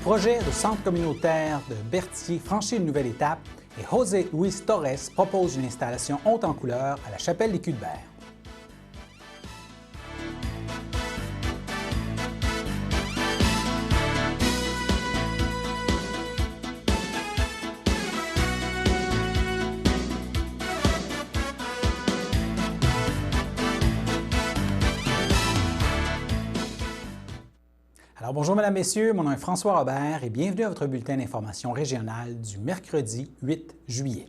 projet de centre communautaire de Berthier franchit une nouvelle étape et José Luis Torres propose une installation haute en couleur à la chapelle des Culs-de-Berre. Alors bonjour mesdames, messieurs, mon nom est François Robert et bienvenue à votre bulletin d'information régionale du mercredi 8 juillet.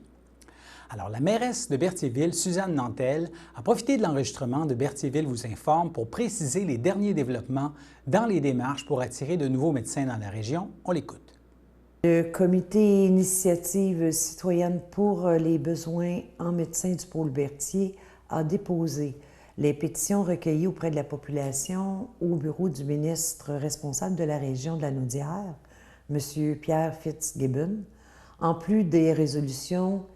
Alors la mairesse de Berthierville, Suzanne Nantel, a profité de l'enregistrement de Berthierville vous informe pour préciser les derniers développements dans les démarches pour attirer de nouveaux médecins dans la région. On l'écoute. Le comité Initiative citoyenne pour les besoins en médecins du pôle Berthier a déposé les pétitions recueillies auprès de la population au bureau du ministre responsable de la région de la Naudière, M. Pierre Fitzgibbon, en plus des résolutions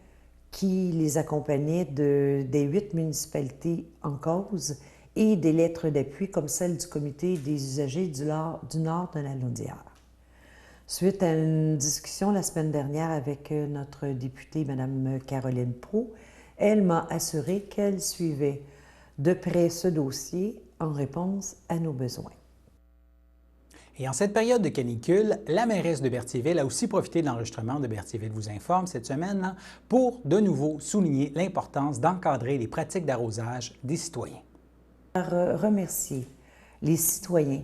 qui les accompagnaient des 8 municipalités en cause et des lettres d'appui comme celle du comité des usagers du nord de la Naudière. Suite à une discussion la semaine dernière avec notre députée, Mme Caroline Proulx, elle m'a assuré qu'elle suivait de près ce dossier en réponse à nos besoins. Et en cette période de canicule, la mairesse de Berthierville a aussi profité de l'enregistrement de Berthierville vous informe cette semaine pour de nouveau souligner l'importance d'encadrer les pratiques d'arrosage des citoyens. Remercier les citoyens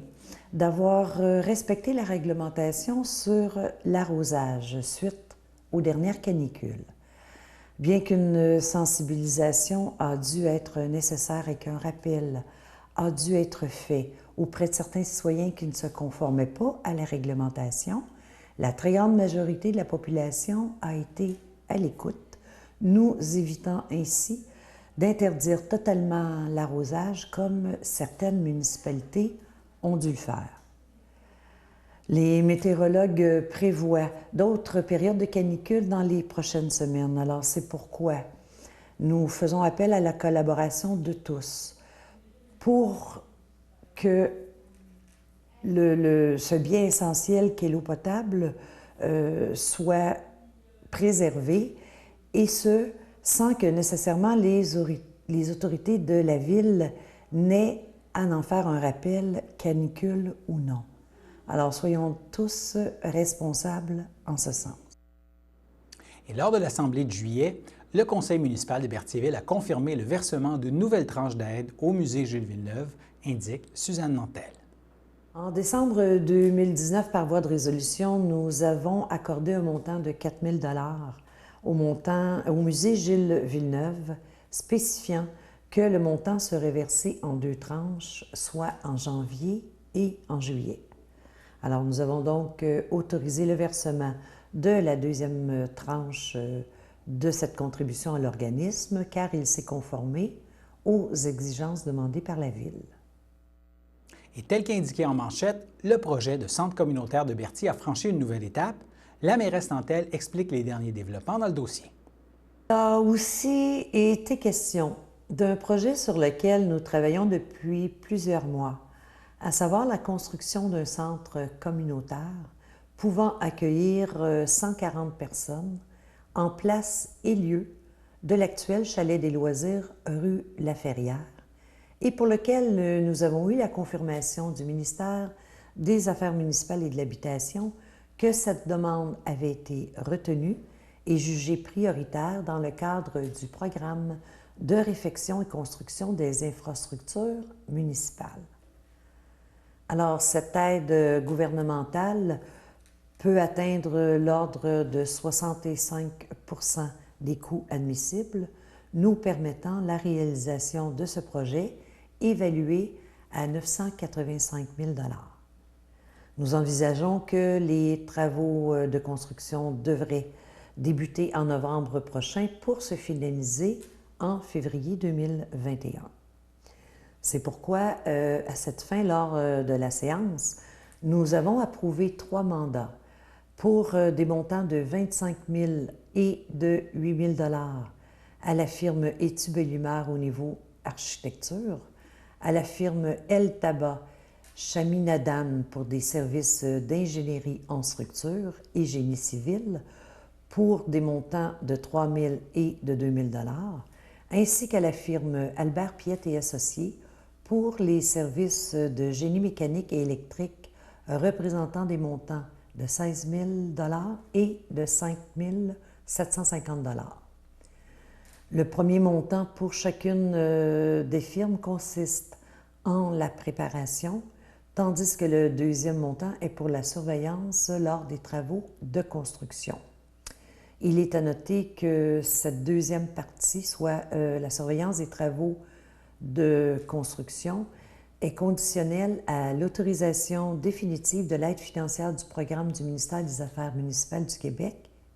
d'avoir respecté la réglementation sur l'arrosage suite aux dernières canicules. Bien qu'une sensibilisation a dû être nécessaire et qu'un rappel a dû être fait auprès de certains citoyens qui ne se conformaient pas à la réglementation, la très grande majorité de la population a été à l'écoute, nous évitant ainsi d'interdire totalement l'arrosage comme certaines municipalités ont dû le faire. Les météorologues prévoient d'autres périodes de canicule dans les prochaines semaines. Alors, c'est pourquoi nous faisons appel à la collaboration de tous pour que ce bien essentiel qu'est l'eau potable soit préservé, et ce, sans que nécessairement les autorités de la ville n'aient à en faire un rappel, canicule ou non. Alors, soyons tous responsables en ce sens. Et lors de l'Assemblée de juillet, le Conseil municipal de Berthierville a confirmé le versement d'une nouvelle tranche d'aide au musée Jules Villeneuve, indique Suzanne Nantel. En décembre 2019, par voie de résolution, nous avons accordé un montant de 4 000 $ au musée Gilles Villeneuve, spécifiant que le montant serait versé en 2 tranches, soit en janvier et en juillet. Alors, nous avons donc autorisé le versement de la 2e tranche de cette contribution à l'organisme, car il s'est conformé aux exigences demandées par la Ville. Et tel qu'indiqué en manchette, le projet de centre communautaire de Berthier a franchi une nouvelle étape. La mairesse Nantel explique les derniers développements dans le dossier. Il a aussi été question d'un projet sur lequel nous travaillons depuis plusieurs mois, à savoir la construction d'un centre communautaire pouvant accueillir 140 personnes en place et lieu de l'actuel chalet des loisirs rue Laferrière, et pour lequel nous avons eu la confirmation du ministère des Affaires municipales et de l'Habitation que cette demande avait été retenue et jugée prioritaire dans le cadre du programme de réfection et construction des infrastructures municipales. Alors, cette aide gouvernementale peut atteindre l'ordre de 65 % des coûts admissibles, nous permettant la réalisation de ce projet évalué à 985 000 $. Nous envisageons que les travaux de construction devraient débuter en novembre prochain pour se finaliser en février 2021. C'est pourquoi, à cette fin, lors de la séance, nous avons approuvé 3 mandats pour des montants de 25 000 et de 8 000 $ à la firme Etu Belumeur au niveau architecture, à la firme El Tabac Chaminadan pour des services d'ingénierie en structure et génie civil pour des montants de 3 000 et de 2 000 ainsi qu'à la firme Albert Piette et Associés pour les services de génie mécanique et électrique représentant des montants de 16 000 et de 5 750 $. Le premier montant pour chacune des firmes consiste en la préparation, tandis que le deuxième montant est pour la surveillance lors des travaux de construction. Il est à noter que cette deuxième partie, soit la surveillance des travaux de construction, est conditionnelle à l'autorisation définitive de l'aide financière du programme du ministère des Affaires municipales du Québec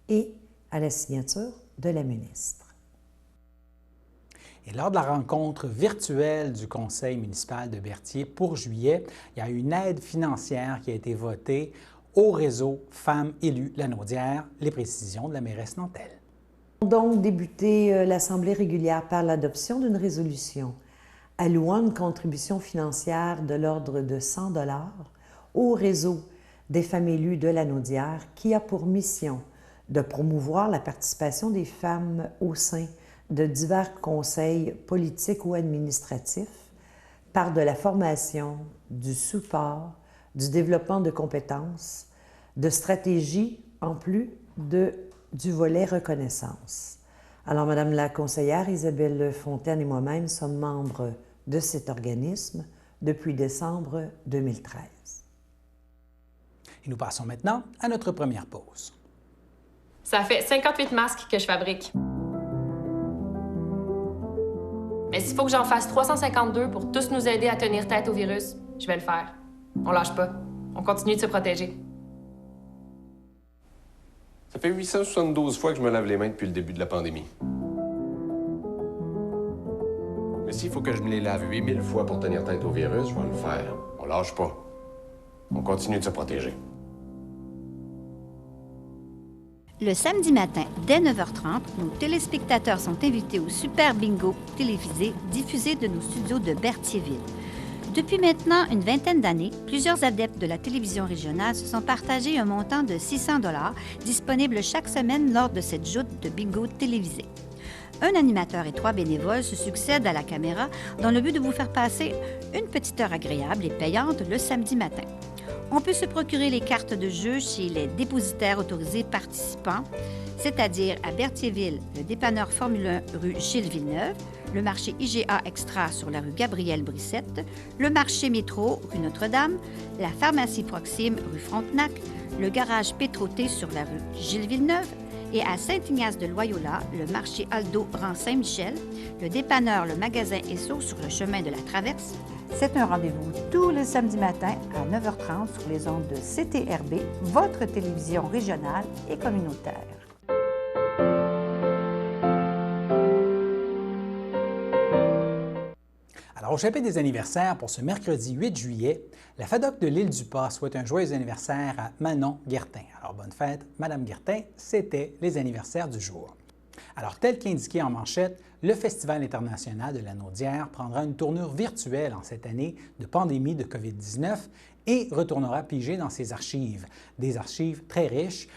et à la signature de la ministre. Et lors de la rencontre virtuelle du Conseil municipal de Berthier pour juillet, il y a une aide financière qui a été votée au réseau Femmes élues Lanaudière. Les précisions de la mairesse Nantel. Nous avons donc débuté l'Assemblée régulière par l'adoption d'une résolution allouant une contribution financière de l'ordre de 100 $ au réseau des femmes élues de Lanaudière qui a pour mission de promouvoir la participation des femmes au sein de divers conseils politiques ou administratifs par de la formation, du support, du développement de compétences, de stratégies en plus du volet reconnaissance. Alors, Madame la conseillère Isabelle Fontaine et moi-même sommes membres de cet organisme depuis décembre 2013. Et nous passons maintenant à notre première pause. Ça fait 58 masques que je fabrique. Mais s'il faut que j'en fasse 352 pour tous nous aider à tenir tête au virus, je vais le faire. On lâche pas. On continue de se protéger. Ça fait 872 fois que je me lave les mains depuis le début de la pandémie. Mais s'il faut que je me les lave 8000 fois pour tenir tête au virus, je vais le faire. On lâche pas. On continue de se protéger. Le samedi matin, dès 9h30, nos téléspectateurs sont invités au Super Bingo télévisé diffusé de nos studios de Berthierville. Depuis maintenant une vingtaine d'années, plusieurs adeptes de la télévision régionale se sont partagés un montant de 600 $ disponible chaque semaine lors de cette joute de bingo télévisé. Un animateur et 3 bénévoles se succèdent à la caméra dans le but de vous faire passer une petite heure agréable et payante le samedi matin. On peut se procurer les cartes de jeu chez les dépositaires autorisés participants, c'est-à-dire à Berthierville, le dépanneur Formule 1 rue Gilles Villeneuve, le marché IGA Extra sur la rue Gabrielle-Brissette, le marché Métro rue Notre-Dame, la pharmacie Proxime rue Frontenac, le garage Pétroté sur la rue Gilles Villeneuve et à Saint-Ignace-de-Loyola, le marché Aldo rang Saint-Michel, le dépanneur Le Magasin Esso sur le chemin de la Traverse. C'est un rendez-vous tous les samedis matins à 9h30 sur les ondes de CTRB, votre télévision régionale et communautaire. Alors, au chapitre des anniversaires pour ce mercredi 8 juillet, la FADOC de l'Île-du-Pas souhaite un joyeux anniversaire à Manon Guertin. Alors, bonne fête, Madame Guertin, c'était les anniversaires du jour. Alors, tel qu'indiqué en manchette, le Festival international de la Naudière prendra une tournure virtuelle en cette année de pandémie de COVID-19 et retournera piger dans ses archives, des archives très riches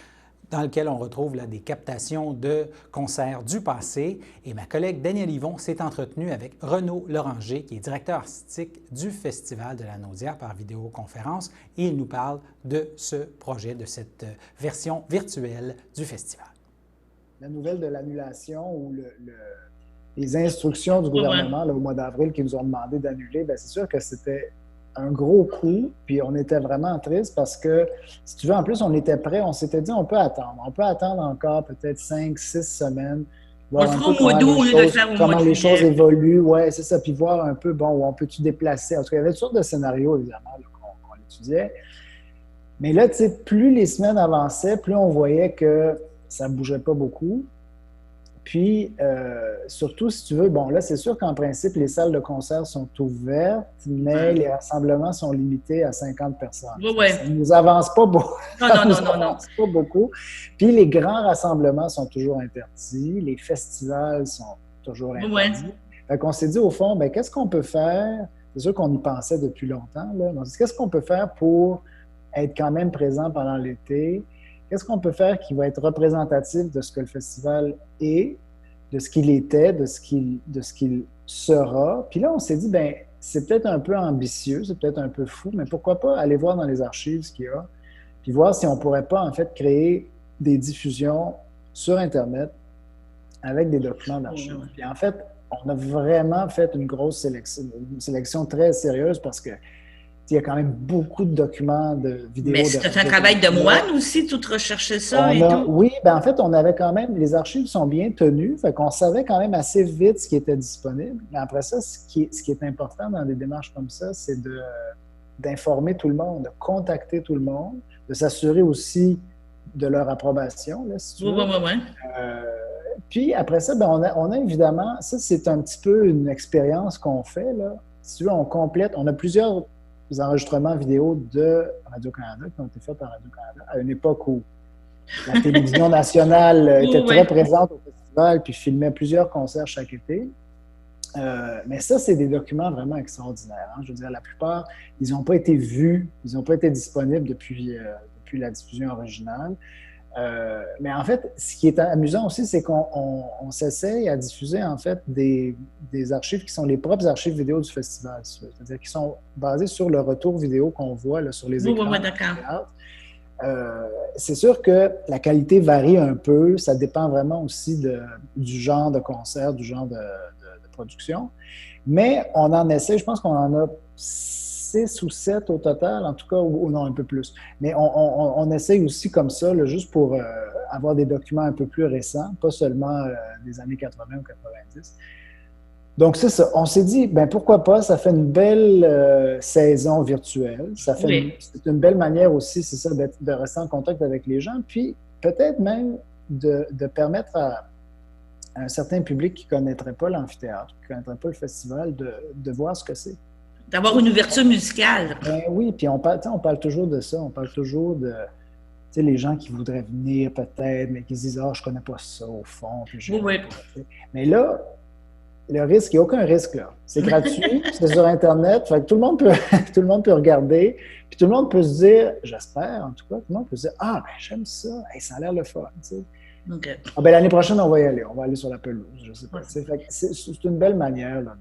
dans lesquelles on retrouve là, des captations de concerts du passé. Et ma collègue Danielle Yvon s'est entretenue avec Renaud Loranger, qui est directeur artistique du Festival de la Naudière par vidéoconférence, et il nous parle de ce projet, de cette version virtuelle du festival. La nouvelle de l'annulation ou les instructions du gouvernement là, au mois d'avril qui nous ont demandé d'annuler, c'est sûr que c'était un gros coup, puis on était vraiment triste parce que, si tu veux, en plus, on était prêts, on s'était dit on peut attendre encore peut-être 5-6 semaines, voir un peu comment les choses évoluent, ouais, c'est ça, puis voir un peu, bon, où on peut-tu déplacer, en tout cas, il y avait toutes sortes de scénarios, évidemment, qu'on étudiait, mais là, tu sais, plus les semaines avançaient, plus on voyait que ça ne bougeait pas beaucoup. Puis, surtout, si tu veux, bon, là, c'est sûr qu'en principe, les salles de concert sont ouvertes, mais les rassemblements sont limités à 50 personnes. Ouais. Ça ne nous avance pas beaucoup. Non. Pas beaucoup. Puis, les grands rassemblements sont toujours interdits. Les festivals sont toujours interdits. Fait qu'on s'est dit, au fond, qu'est-ce qu'on peut faire? c'est sûr qu'on y pensait depuis longtemps, là. Donc, qu'est-ce qu'on peut faire pour être quand même présent pendant l'été? Qu'est-ce qu'on peut faire qui va être représentatif de ce que le festival est, de ce qu'il était, de ce qu'il sera? Puis là, on s'est dit, ben c'est peut-être un peu ambitieux, c'est peut-être un peu fou, mais pourquoi pas aller voir dans les archives ce qu'il y a, puis voir si on ne pourrait pas, en fait, créer des diffusions sur Internet avec des documents d'archives. Puis en fait, on a vraiment fait une grosse sélection, une sélection très sérieuse parce que il y a quand même beaucoup de documents de vidéos. Mais c'est un travail de moine aussi, tout rechercher ça tout? Oui, ben en fait, on avait quand même, les archives sont bien tenues, fait qu'on savait quand même assez vite ce qui était disponible. Mais après ça, ce qui est important dans des démarches comme ça, c'est d'informer tout le monde, de contacter tout le monde, de s'assurer aussi de leur approbation, là, si tu veux. Oui. Puis après ça, ben on a évidemment, ça c'est un petit peu une expérience qu'on fait, là. Si tu veux, on complète, on a plusieurs enregistrements vidéo de Radio-Canada qui ont été faits par Radio-Canada à une époque où la télévision nationale était très présente au festival puis filmait plusieurs concerts chaque été. Mais ça, c'est des documents vraiment extraordinaires, hein. Je veux dire, la plupart, ils n'ont pas été vus, ils n'ont pas été disponibles depuis la diffusion originale. Mais en fait, ce qui est amusant aussi, c'est qu'on s'essaye à diffuser en fait des archives qui sont les propres archives vidéo du festival, c'est-à-dire qui sont basées sur le retour vidéo qu'on voit là, sur les écrans. Oui, d'accord. C'est sûr que la qualité varie un peu, ça dépend vraiment aussi du genre de concert, du genre de production, mais on en essaie, je pense qu'on en a 6 ou 7 au total, en tout cas, ou non, un peu plus. Mais on essaye aussi comme ça, là, juste pour avoir des documents un peu plus récents, pas seulement des années 80 ou 90. Donc, c'est ça. On s'est dit, ben pourquoi pas, ça fait une belle saison virtuelle. C'est une belle manière aussi, c'est ça, de rester en contact avec les gens, puis peut-être même de permettre à un certain public qui ne connaîtrait pas l'amphithéâtre, qui ne connaîtrait pas le festival, de voir ce que c'est. D'avoir une ouverture musicale. Ben oui, puis on parle toujours de ça, on parle toujours de les gens qui voudraient venir peut-être, mais qui se disent « Ah, je connais pas ça au fond. » Oui. Mais là, le risque, il n'y a aucun risque là. C'est gratuit, c'est sur Internet, fait que tout le monde peut regarder, puis tout le monde peut se dire, j'espère en tout cas, tout le monde peut se dire « Ah, ben j'aime ça, hey, ça a l'air le fun. » Okay. Ah, ben, l'année prochaine, on va y aller, on va aller sur la pelouse, je sais pas. Fait que c'est une belle manière là,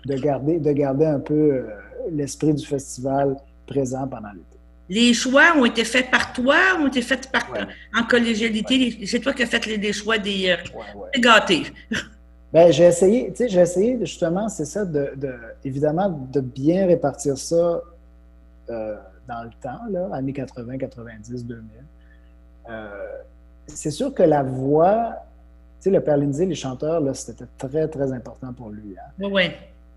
de garder un peu l'esprit du festival présent pendant l'été. Les choix ont été faits par toi, ont été faits en collégialité. Ouais. C'est toi qui as fait les choix des gâtés. Ben, j'ai essayé justement, c'est ça, évidemment, de bien répartir ça dans le temps, là, années 80, 90, 2000. C'est sûr que la voix, tu sais, le Père Lindsay, les chanteurs, là, c'était très, très important pour lui. Hein? Oui.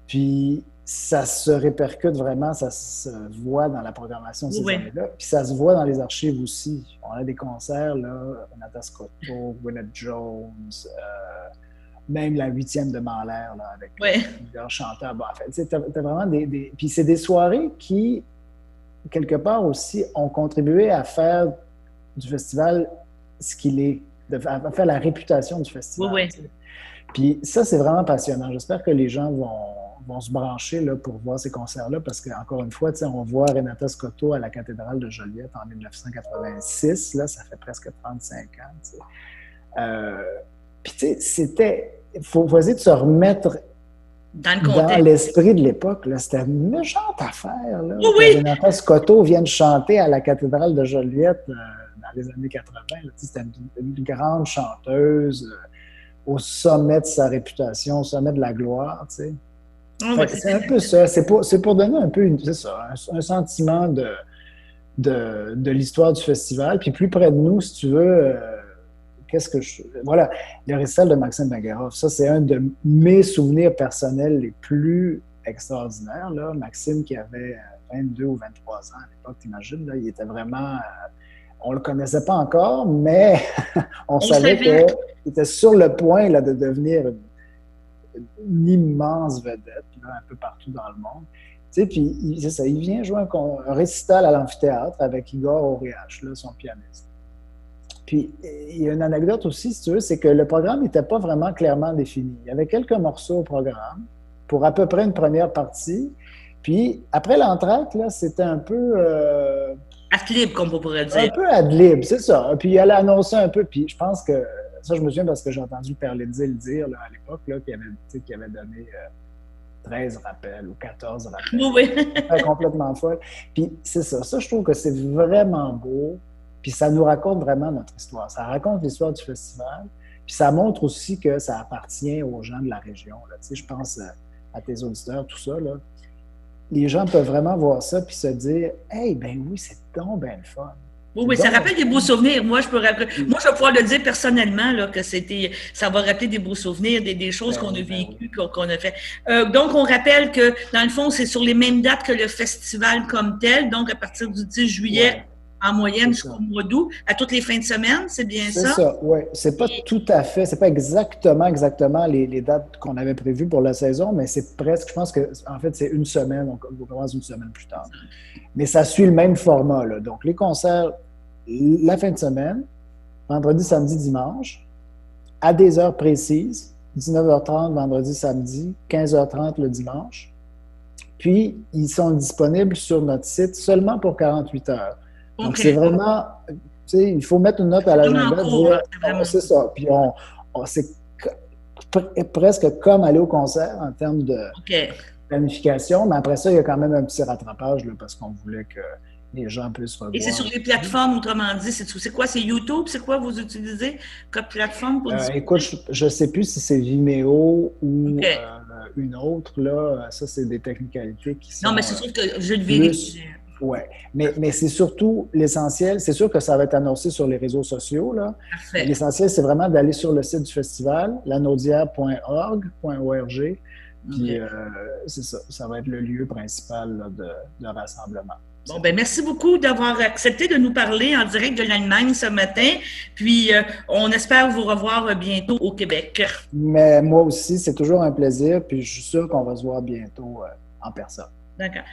Puis ça se répercute vraiment, ça se voit dans la programmation de ces années-là. Puis ça se voit dans les archives aussi. On a des concerts, là, Renata Scotto, Gwyneth Jones, même la 8e de Mahler, là, avec plusieurs chanteurs. Bon, en fait, t'as vraiment des... Puis c'est des soirées qui, quelque part aussi, ont contribué à faire du festival ce qu'il est, à faire la réputation du festival. Oui. Puis ça, c'est vraiment passionnant. J'espère que les gens vont se brancher là, pour voir ces concerts-là, parce qu'encore une fois, on voit Renata Scotto à la cathédrale de Joliette en 1986, là, ça fait presque 35 ans. Puis tu sais, c'était... Il faut essayer de se remettre dans l'esprit de l'époque. C'était une méchante affaire. Là, oui. Renata Scotto vient de chanter à la cathédrale de Joliette dans les années 80. C'était une grande chanteuse au sommet de sa réputation, au sommet de la gloire. Tu sais. C'est un peu ça. C'est pour donner un peu un sentiment de l'histoire du festival. Puis plus près de nous, si tu veux... Voilà, le récital de Maxime Baguerov, ça, c'est un de mes souvenirs personnels les plus extraordinaires. Là. Maxime, qui avait 22 ou 23 ans à l'époque, t'imagines, là, il était vraiment... on le connaissait pas encore, mais on savait qu'il était sur le point là, de devenir une immense vedette là, un peu partout dans le monde. Tu sais, puis il vient jouer un récital à l'amphithéâtre avec Igor Oriach, là, son pianiste. Puis, il y a une anecdote aussi, si tu veux, c'est que le programme n'était pas vraiment clairement défini. Il y avait quelques morceaux au programme pour à peu près une première partie, Puis, après l'entracte, là, c'était un peu... Ad lib, comme on pourrait un dire. peu ad lib, c'est ça. Puis, elle a annoncé un peu, puis je pense que... Ça, je me souviens parce que j'ai entendu Perlizzi le dire là, à l'époque, là, qu'il avait donné 13 rappels ou 14 rappels. Oui. C'était complètement folle. Puis, c'est ça. Ça, je trouve que c'est vraiment beau. Puis, ça nous raconte vraiment notre histoire. Ça raconte l'histoire du festival. Puis, ça montre aussi que ça appartient aux gens de la région. Là. Tu sais, je pense à tes auditeurs, tout ça, là. Les gens peuvent vraiment voir ça puis se dire « Hey, ben oui, c'est donc bien le fun. » Oui, ça rappelle des beaux souvenirs. Moi, je vais pouvoir le dire personnellement, là, que ça va rappeler des beaux souvenirs, des choses qu'on a vécues, qu'on a fait. Donc, on rappelle que, dans le fond, c'est sur les mêmes dates que le festival comme tel. Donc, à partir du 10 juillet, en moyenne, jusqu'au mois d'août, à toutes les fins de semaine, c'est bien ça? C'est ça, oui. C'est pas tout à fait, c'est pas exactement les dates qu'on avait prévues pour la saison, mais c'est presque, je pense que, en fait, c'est une semaine, on commence une semaine plus tard. Mais ça suit le même format, là. Donc, les concerts, la fin de semaine, vendredi, samedi, dimanche, à des heures précises, 19h30 vendredi, samedi, 15h30 le dimanche. Puis, ils sont disponibles sur notre site seulement pour 48 heures. Donc, c'est vraiment, tu sais, il faut mettre une note à l'agenda, dire, c'est ça. Puis, c'est presque comme aller au concert en termes de planification, mais après ça, il y a quand même un petit rattrapage là, parce qu'on voulait que les gens puissent revoir. Et c'est sur les plateformes, autrement dit, c'est quoi? C'est YouTube? C'est quoi vous utilisez comme plateforme pour écoute, je ne sais plus si c'est Vimeo ou une autre, là. Ça, c'est des technicalités qui sont... Non, mais c'est sûr que je le vérifie. Oui, mais c'est surtout l'essentiel. C'est sûr que ça va être annoncé sur les réseaux sociaux, là. L'essentiel, c'est vraiment d'aller sur le site du festival, lanaudière.org. Puis, c'est ça. Ça va être le lieu principal là, de rassemblement. Bon, ben merci beaucoup d'avoir accepté de nous parler en direct de l'Allemagne ce matin. Puis, on espère vous revoir bientôt au Québec. Mais moi aussi, c'est toujours un plaisir. Puis, je suis sûr qu'on va se voir bientôt en personne. D'accord.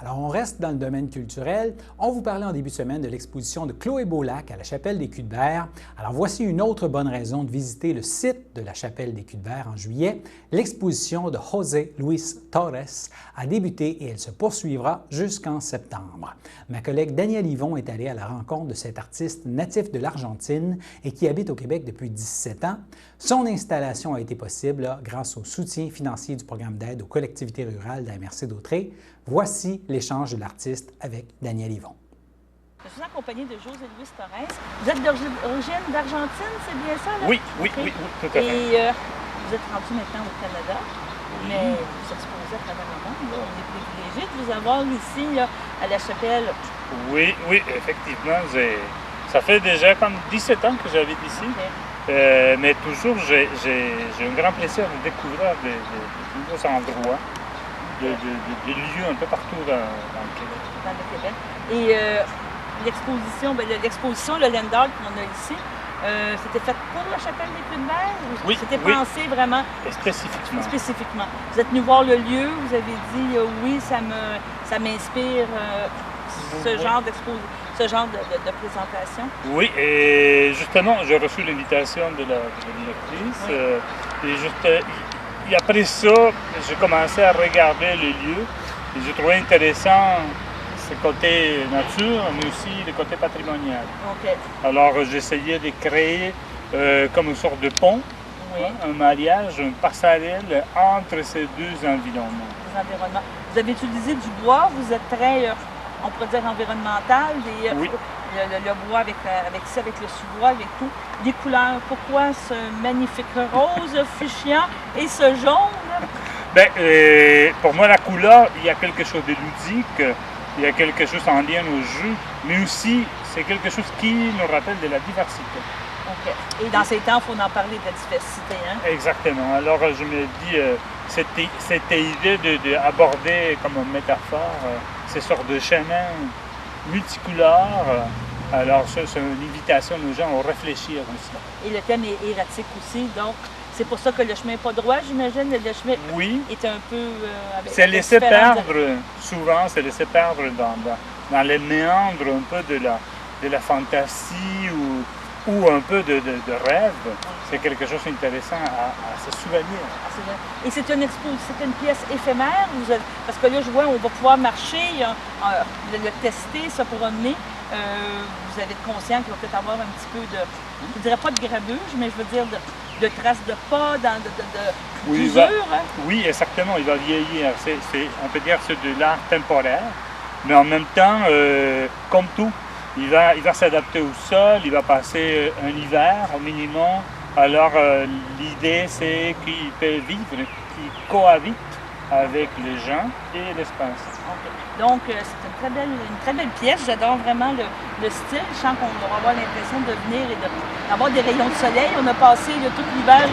Alors, on reste dans le domaine culturel. On vous parlait en début de semaine de l'exposition de Chloé Beaulac à la Chapelle des Culs-de-Verre. Alors, voici une autre bonne raison de visiter le site de la Chapelle des Culs-de-Verre en juillet. L'exposition de José Luis Torres a débuté et elle se poursuivra jusqu'en septembre. Ma collègue Danielle Yvon est allée à la rencontre de cet artiste natif de l'Argentine et qui habite au Québec depuis 17 ans. Son installation a été possible grâce au soutien financier du programme d'aide aux collectivités rurales de la MRC d'Autrey. Voici l'échange de l'artiste avec Danielle Yvon. Je suis accompagnée de José Luis Torres. Vous êtes d'origine d'Argentine, c'est bien ça? Là? Oui, tout à fait. Et vous êtes rendu maintenant au Canada, mais vous êtes supposé à travers le monde. Là. On est privilégié de vous avoir ici là, à la Chapelle. Oui, effectivement. Ça fait déjà comme 17 ans que j'habite ici. Okay. Mais toujours, j'ai un grand plaisir de découvrir de nouveaux endroits. De lieux un peu partout dans le Québec. Dans le Québec. Et l'exposition, le land art qu'on a ici, c'était fait pour la Chapelle des Culs-de-Verre? Oui. C'était pensé vraiment? Spécifiquement. Spécifiquement. Vous êtes venu voir le lieu, vous avez dit oui, ça m'inspire ce genre de présentation. Oui, et justement, j'ai reçu l'invitation de la directrice. Et après ça, j'ai commencé à regarder les lieux et j'ai trouvé intéressant ce côté nature, mais aussi le côté patrimonial. Okay. Alors, j'essayais de créer comme une sorte de pont, un mariage, une passerelle entre ces deux environnements. Vous avez utilisé du bois, vous êtes très, on pourrait dire, environnemental. Oui. Le bois avec le sous-bois, avec tout. Les couleurs, pourquoi ce magnifique rose fuchsia et ce jaune? Bien, pour moi, la couleur, il y a quelque chose de ludique, il y a quelque chose en lien au jeu, mais aussi, c'est quelque chose qui nous rappelle de la diversité. OK. Et dans ces temps, il faut en parler de la diversité, hein? Exactement. Alors, je me dis, cette idée d'aborder comme une métaphore ces sortes de chemins multicouleurs. Alors, c'est une invitation aux gens à réfléchir aussi. Et le thème est erratique aussi, donc c'est pour ça que le chemin n'est pas droit, j'imagine. Le chemin est un peu... c'est laissé perdre, souvent, c'est laissé perdre dans les méandres un peu de la fantaisie ou ou un peu de rêve, c'est quelque chose d'intéressant à se souvenir. Et c'est une pièce éphémère? Parce que là, je vois, on va pouvoir marcher, le tester, ça pour amener. Vous avez conscient qu'il va peut-être avoir un petit peu de, je ne dirais pas de grabuge, mais je veux dire de traces de pas, d'usure. Oui, exactement, il va vieillir. On peut dire que c'est de l'art temporaire, mais en même temps, comme tout, il va s'adapter au sol, il va passer un hiver au minimum. Alors l'idée, c'est qu'il peut vivre, qu'il cohabite avec les gens et l'espace. Okay. Donc, c'est une très belle pièce. J'adore vraiment le style. Je sens qu'on va avoir l'impression de venir et d'avoir des rayons de soleil. On a passé tout l'hiver,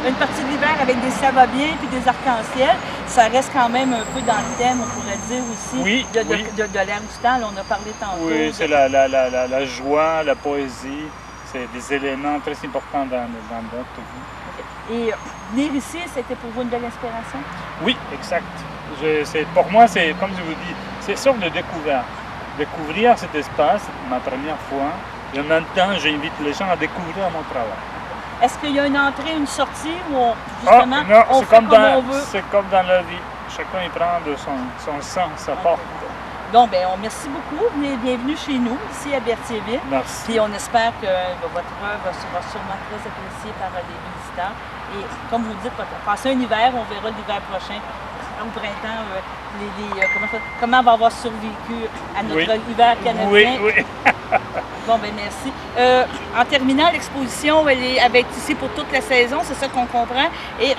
une partie de l'hiver avec des ça va bien puis des arcs-en-ciel. Ça reste quand même un peu dans le thème, on pourrait dire aussi, de l'air du temps. Là, on a parlé tantôt. Oui, c'est la joie, la poésie. C'est des éléments très importants dans notre vie. Et venir ici, c'était pour vous une belle inspiration? Oui, exact. Pour moi, c'est comme je vous dis, c'est une sorte de découverte. Découvrir cet espace, ma première fois, et en même temps, j'invite les gens à découvrir mon travail. Est-ce qu'il y a une entrée, une sortie, ou justement, non, on fait comme on veut? C'est comme dans la vie. Chacun y prend de son sang, sa porte. Donc, merci beaucoup. Bienvenue chez nous, ici à Berthierville. Merci. Puis on espère que votre œuvre sera sûrement très appréciée par les visiteurs. Et comme vous dites, passer un hiver, on verra l'hiver prochain, au printemps, comment on va avoir survécu à notre hiver canadien. Oui. Bon, merci. En terminant, l'exposition, elle va être ici pour toute la saison, c'est ça qu'on comprend. Et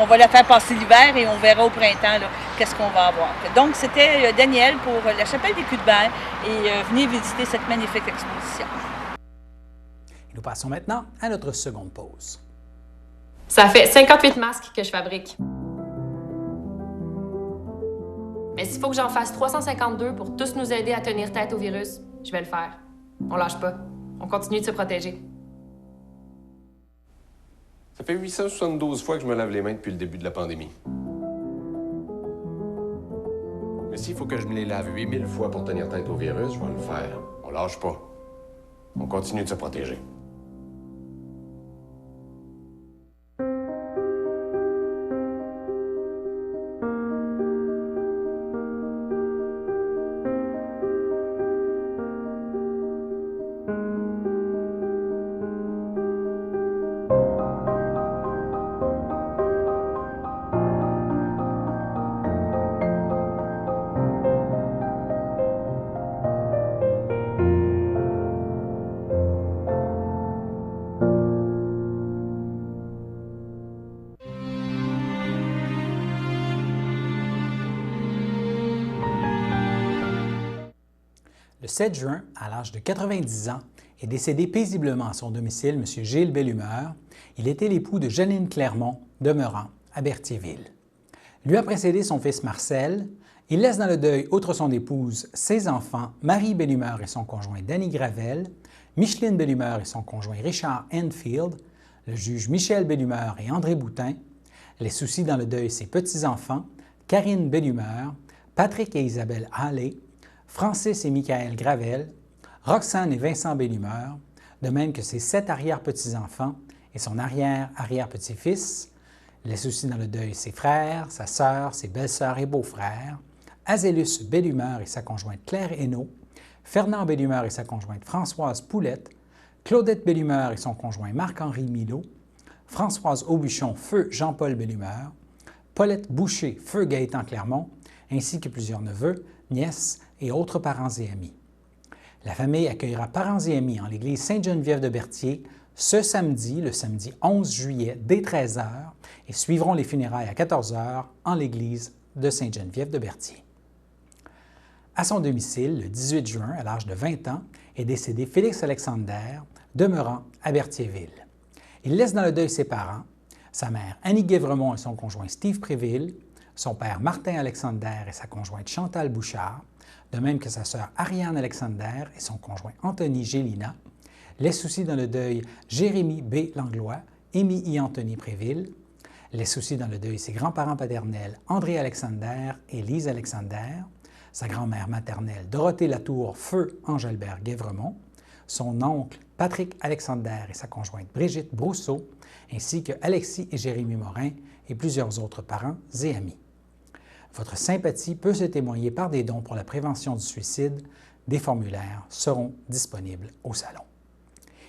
on va la faire passer l'hiver et on verra au printemps qu'est-ce qu'on va avoir. Donc, c'était Danielle pour la Chapelle des Culs-de-Berre et venez visiter cette magnifique exposition. Nous passons maintenant à notre seconde pause. Ça fait 58 masques que je fabrique. Mais s'il faut que j'en fasse 352 pour tous nous aider à tenir tête au virus, je vais le faire. On lâche pas. On continue de se protéger. Ça fait 872 fois que je me lave les mains depuis le début de la pandémie. Mais s'il faut que je me les lave 8000 fois pour tenir tête au virus, je vais le faire. On lâche pas. On continue de se protéger. Le 7 juin, à l'âge de 90 ans, est décédé paisiblement à son domicile M. Gilles Bellumeur. Il était l'époux de Janine Clermont, demeurant à Berthierville. Lui a précédé son fils Marcel. Il laisse dans le deuil, outre son épouse, ses enfants, Marie Bellumeur et son conjoint Danny Gravel, Micheline Bellumeur et son conjoint Richard Enfield, le juge Michel Bellumeur et André Boutin, les soucis dans le deuil, ses petits-enfants, Karine Bellumeur, Patrick et Isabelle Hallé, Francis et Michael Gravel, Roxane et Vincent Bellumeur, de même que ses 7 arrière-petits-enfants et son arrière-arrière-petit-fils, les soucis dans le deuil, ses frères, sa sœur, ses belles-sœurs et beaux-frères, Azélus Bellumeur et sa conjointe Claire Hainaut, Fernand Bellumeur et sa conjointe Françoise Poulette, Claudette Bellumeur et son conjoint Marc-Henri Milot, Françoise Aubuchon, feu Jean-Paul Bellumeur, Paulette Boucher, feu Gaétan Clermont, ainsi que plusieurs neveux, nièces et autres parents et amis. La famille accueillera parents et amis en l'église Sainte-Geneviève de Berthier ce samedi, le samedi 11 juillet, dès 13h, et suivront les funérailles à 14h en l'église de Sainte-Geneviève de Berthier. À son domicile, le 18 juin, à l'âge de 20 ans, est décédé Félix Alexander, demeurant à Berthierville. Il laisse dans le deuil ses parents, sa mère Annie Guévremont et son conjoint Steve Préville, son père Martin Alexander et sa conjointe Chantal Bouchard, de même que sa sœur Ariane Alexander et son conjoint Anthony Gélina, les soucis dans le deuil Jérémy B. Langlois, Émy I. Anthony Préville, les soucis dans le deuil ses grands-parents paternels André Alexander et Lise Alexander, sa grand-mère maternelle Dorothée Latour, feu Ange-Albert Guévremont, son oncle Patrick Alexander et sa conjointe Brigitte Brousseau, ainsi que Alexis et Jérémy Morin et plusieurs autres parents et amis. Votre sympathie peut se témoigner par des dons pour la prévention du suicide. Des formulaires seront disponibles au salon.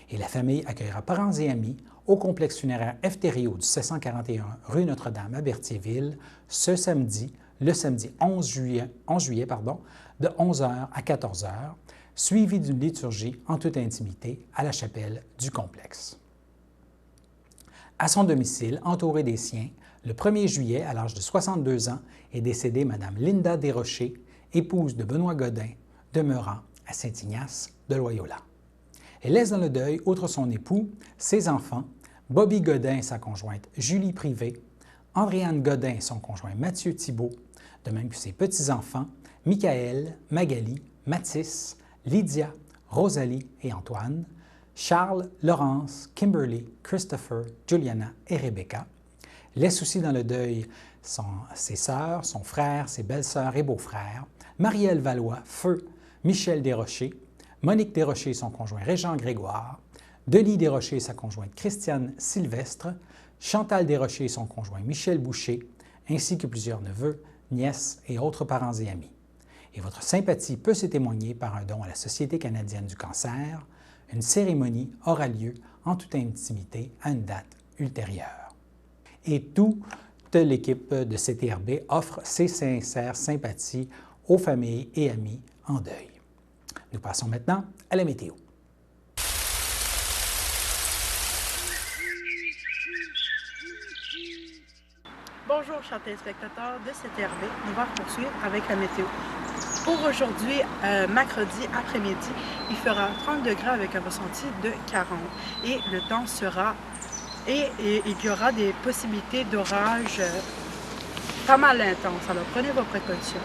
Et la famille accueillera parents et amis au complexe funéraire F-Thériault du 741 rue Notre-Dame à Berthierville ce samedi, le samedi 11 juillet de 11h à 14h, suivi d'une liturgie en toute intimité à la chapelle du complexe. À son domicile, entouré des siens, le 1er juillet, à l'âge de 62 ans, est décédée Mme Linda Desrochers, épouse de Benoît Godin, demeurant à Saint-Ignace de Loyola. Elle laisse dans le deuil, outre son époux, ses enfants, Bobby Godin et sa conjointe Julie Privé, Andréane Godin et son conjoint Mathieu Thibault, de même que ses petits-enfants, Michael, Magali, Mathis, Lydia, Rosalie et Antoine, Charles, Laurence, Kimberly, Christopher, Juliana et Rebecca. Laisse aussi dans le deuil ses sœurs, son frère, ses belles-sœurs et beaux-frères, Marielle Valois, Feu, Michel Desrochers, Monique Desrochers et son conjoint Régent Grégoire, Denis Desrochers et sa conjointe Christiane Sylvestre, Chantal Desrochers et son conjoint Michel Boucher, ainsi que plusieurs neveux, nièces et autres parents et amis. Et votre sympathie peut se témoigner par un don à la Société canadienne du cancer. Une cérémonie aura lieu en toute intimité à une date ultérieure. Et toute l'équipe de CTRB offre ses sincères sympathies aux familles et amis en deuil. Nous passons maintenant à la météo. Bonjour, chers téléspectateurs de CTRB. On va poursuivre avec la météo. Pour aujourd'hui, mercredi après-midi, il fera 30 degrés avec un ressenti de 40 et le temps sera... Et il y aura des possibilités d'orage pas mal intenses. Alors prenez vos précautions.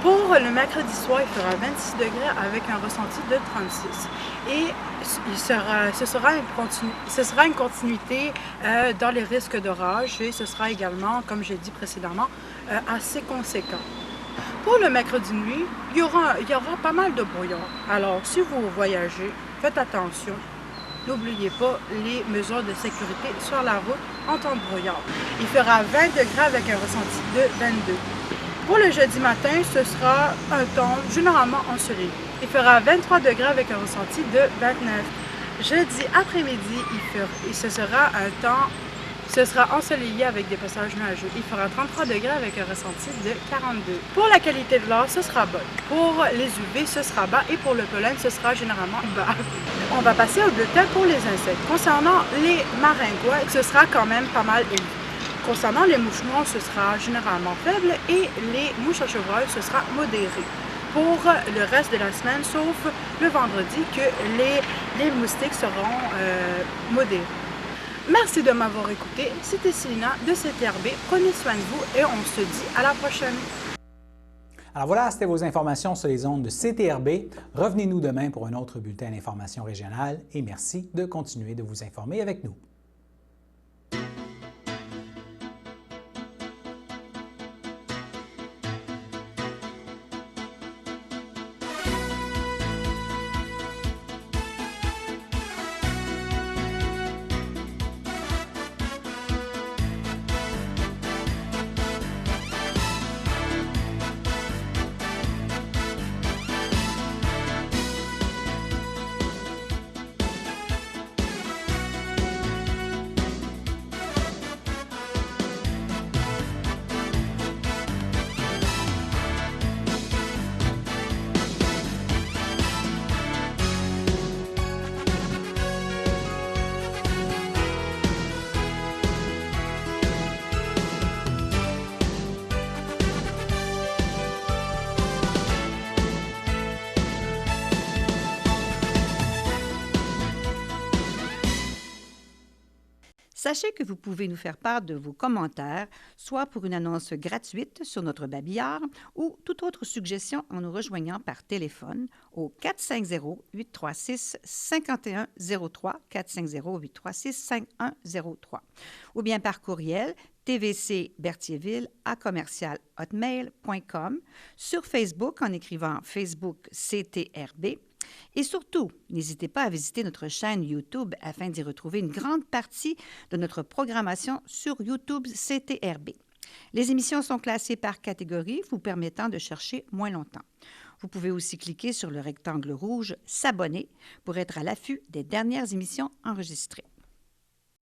Pour le mercredi soir, il fera 26 degrés avec un ressenti de 36. Et ce sera une continuité dans les risques d'orage et ce sera également, comme j'ai dit précédemment, assez conséquent. Pour le mercredi nuit, il y aura pas mal de brouillard. Alors, si vous voyagez, faites attention. N'oubliez pas les mesures de sécurité sur la route en temps de brouillard. Il fera 20 degrés avec un ressenti de 22. Pour le jeudi matin, ce sera un temps généralement ensoleillé. Il fera 23 degrés avec un ressenti de 29. Jeudi après-midi, ce sera ensoleillé avec des passages nuageux. Il fera 33 degrés avec un ressenti de 42. Pour la qualité de l'air, ce sera bonne. Pour les UV, ce sera bas et pour le pollen, ce sera généralement bas. On va passer au bulletin pour les insectes. Concernant les maringouins, ce sera quand même pas mal élevé. Concernant les mouches noires, ce sera généralement faible et les mouches à chevreuil, ce sera modéré. Pour le reste de la semaine, sauf le vendredi, que les moustiques seront modérés. Merci de m'avoir écouté. C'était Célina de CTRB. Prenez soin de vous et on se dit à la prochaine. Alors voilà, c'était vos informations sur les ondes de CTRB. Revenez-nous demain pour un autre bulletin d'information régionale et merci de continuer de vous informer avec nous. Sachez que vous pouvez nous faire part de vos commentaires, soit pour une annonce gratuite sur notre babillard ou toute autre suggestion en nous rejoignant par téléphone au 450-836-5103, 450-836-5103, ou bien par courriel tvcberthierville@hotmail.com, sur Facebook en écrivant Facebook CTRB, Et surtout, n'hésitez pas à visiter notre chaîne YouTube afin d'y retrouver une grande partie de notre programmation sur YouTube CTRB. Les émissions sont classées par catégorie, vous permettant de chercher moins longtemps. Vous pouvez aussi cliquer sur le rectangle rouge « S'abonner » pour être à l'affût des dernières émissions enregistrées.